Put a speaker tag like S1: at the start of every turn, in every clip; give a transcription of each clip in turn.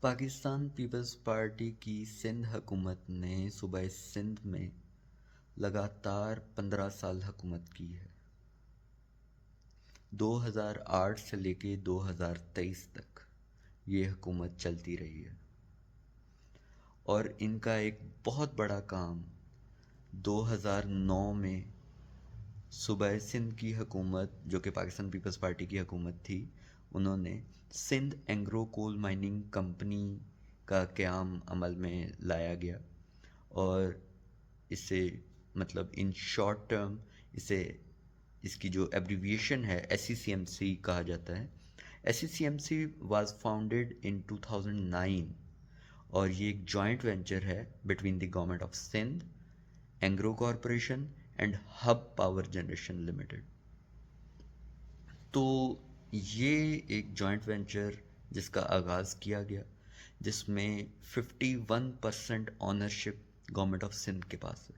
S1: Pakistan Peoples party کی سندھ حکومت نے صوبہ سندھ میں لگاتار 15 سال حکومت کی ہے، 2008 سے لے کے 2023 تک یہ حکومت چلتی رہی ہے، اور ان کا ایک بہت بڑا کام 2009 میں صوبہ سندھ کی حکومت، جو کہ پاکستان پیپلز پارٹی کی حکومت تھی، انہوں نے سندھ اینگرو کول مائننگ کمپنی کا قیام عمل میں لایا گیا، اور اسے مطلب ان شارٹ ٹرم اس کی جو ایبریویشن ہے SCCMC کہا جاتا ہے۔ SCCMC واز فاؤنڈیڈ ان 2009، اور یہ ایک جوائنٹ وینچر ہے between the government of Sindh, Engro corporation and hub power generation limited. تو یہ ایک جوائنٹ وینچر جس کا آغاز کیا گیا، جس میں 51% آنرشپ گورنمنٹ آف سندھ کے پاس ہے۔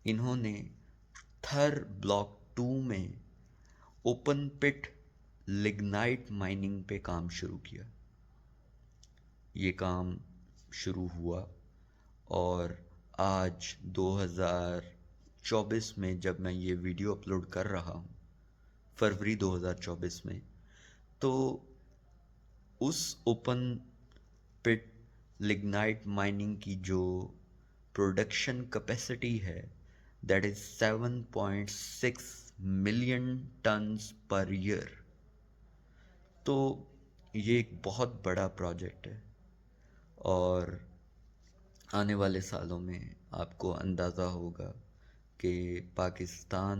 S1: انہوں نے تھر بلاک 2 میں اوپن پٹ لگنائٹ مائننگ پہ کام شروع کیا۔ یہ کام شروع ہوا، اور آج 2024 میں جب میں یہ ویڈیو اپلوڈ کر رہا ہوں، فروری 2024 میں، تو اس اوپن پٹ لگنائٹ مائننگ کی جو پروڈکشن کیپیسٹی ہے that is 7.6 million tons per year. تو یہ ایک بہت بڑا پروجیکٹ ہے، اور آنے والے سالوں میں آپ کو اندازہ ہوگا کہ پاکستان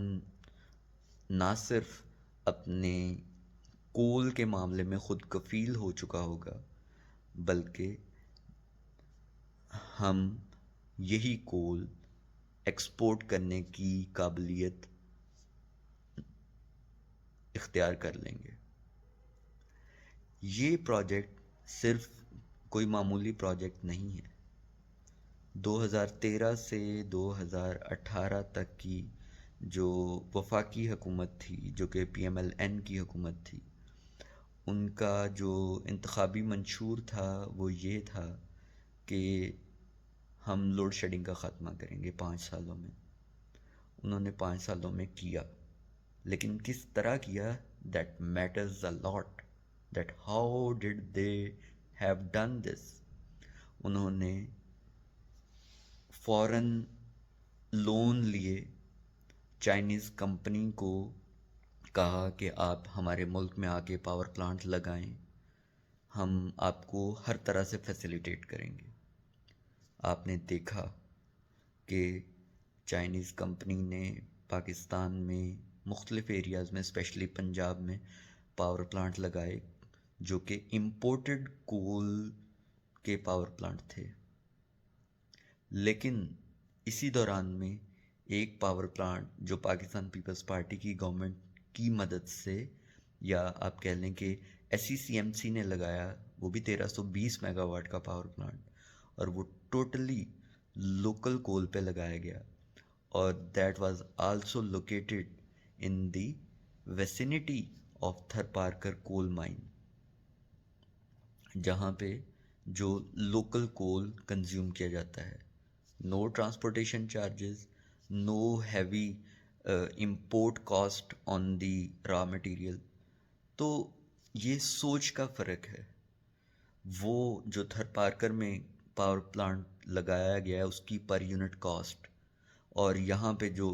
S1: نہ صرف اپنے کول کے معاملے میں خود کفیل ہو چکا ہوگا، بلکہ ہم یہی کول ایکسپورٹ کرنے کی قابلیت اختیار کر لیں گے۔ یہ پروجیکٹ صرف کوئی معمولی پروجیکٹ نہیں ہے۔ 2013 سے 2018 تک کی جو وفاقی حکومت تھی، جو کہ PMLN کی حکومت تھی، ان کا جو انتخابی منشور تھا وہ یہ تھا کہ ہم لوڈ شیڈنگ کا خاتمہ کریں گے 5 سالوں میں۔ انہوں نے 5 سالوں میں کیا، لیکن کس طرح کیا، that matters a lot, that how did they have done this. انہوں نے فوراً لون لیے، چائنیز کمپنی کو کہا کہ آپ ہمارے ملک میں آ کے پاور پلانٹ لگائیں، ہم آپ کو ہر طرح سے فیسیلیٹیٹ کریں گے۔ آپ نے دیکھا کہ چائنیز کمپنی نے پاکستان میں مختلف ایریاز میں، اسپیشلی پنجاب میں، پاور پلانٹ لگائے جو کہ امپورٹڈ کول کے پاور پلانٹ تھے۔ لیکن اسی دوران میں ایک پاور پلانٹ جو پاکستان پیپلز پارٹی کی گورنمنٹ کی مدد سے، یا آپ کہہ لیں کہ SCCMC نے لگایا، وہ بھی 1320 میگا واٹ کا پاور پلانٹ، اور وہ ٹوٹلی لوکل کول پہ لگایا گیا، اور that was also located in the vicinity of Tharparkar coal mine, جہاں پہ جو لوکل کول کنزیوم کیا جاتا ہے، no transportation charges, no heavy import cost on the raw material. تو یہ سوچ کا فرق ہے۔ وہ جو تھر پارکر میں پاور پلانٹ لگایا گیا ہے اس کی پر یونٹ کاسٹ، اور یہاں پہ جو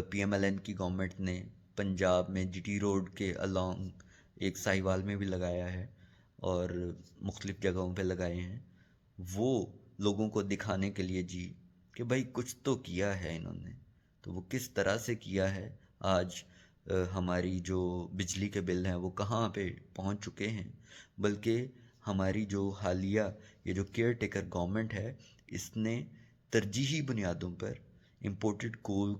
S1: PMLN کی گورنمنٹ نے پنجاب میں GT روڈ کے الانگ ایک ساہیوال میں بھی لگایا ہے اور مختلف جگہوں پہ لگائے ہیں، وہ لوگوں کو دکھانے کے لیے کہ بھائی کچھ تو کیا ہے انہوں نے۔ تو وہ کس طرح سے کیا ہے، آج ہماری جو بجلی کے بل ہیں وہ کہاں پہ پہنچ چکے ہیں، بلکہ ہماری جو حالیہ یہ جو کیئر ٹیکر گورنمنٹ ہے، اس نے ترجیحی بنیادوں پر امپورٹڈ کول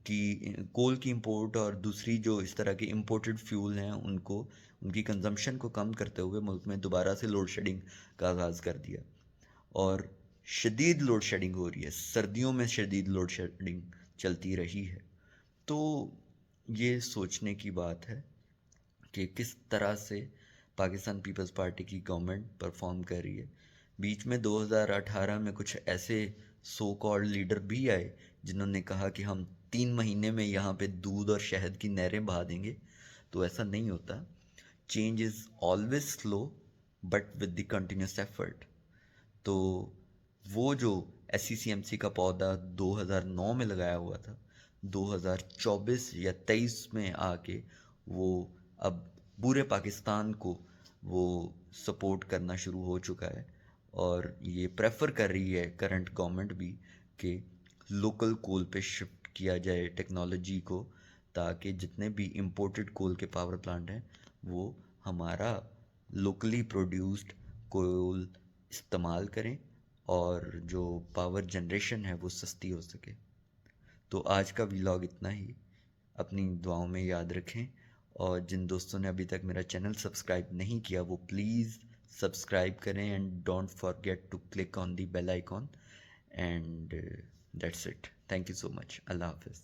S1: کی امپورٹ اور دوسری جو اس طرح کے امپورٹڈ فیول ہیں ان کی کنزمپشن کو کم کرتے ہوئے ملک میں دوبارہ سے لوڈ شیڈنگ کا آغاز کر دیا، اور شدید لوڈ شیڈنگ ہو رہی ہے، سردیوں میں شدید لوڈ شیڈنگ چلتی رہی ہے۔ تو یہ سوچنے کی بات ہے کہ کس طرح سے پاکستان پیپلز پارٹی کی گورنمنٹ پرفارم کر رہی ہے. بیچ میں 2018 میں کچھ ایسے سو کالڈ لیڈر بھی آئے جنہوں نے کہا کہ ہم 3 مہینے میں یہاں پہ دودھ اور شہد کی نہریں بہا دیں گے. تو ایسا نہیں ہوتا. Change is always slow but with the continuous effort. تو وہ جو S C C M C کا پودا 2009 میں لگایا ہوا تھا، 2024 یا 23 میں آ کے وہ اب پورے پاکستان کو وہ سپورٹ کرنا شروع ہو چکا ہے. اور یہ پریفر کر رہی ہے کرنٹ گورنمنٹ بھی کہ لوکل کول پہ شفٹ کیا جائے ٹیکنالوجی کو، تاکہ جتنے بھی امپورٹڈ کول کے پاور پلانٹ ہیں وہ ہمارا لوکلی پروڈیوسڈ کول استعمال کریں اور جو پاور جنریشن ہے وہ سستی ہو سکے. تو آج کا ولاگ اتنا ہی. اپنی دعاؤں میں یاد رکھیں، اور جن دوستوں نے ابھی تک میرا چینل سبسکرائب نہیں کیا وہ پلیز سبسکرائب کریں and don't forget to click on the bell icon. And that's it. Thank you so much. اللہ حافظ.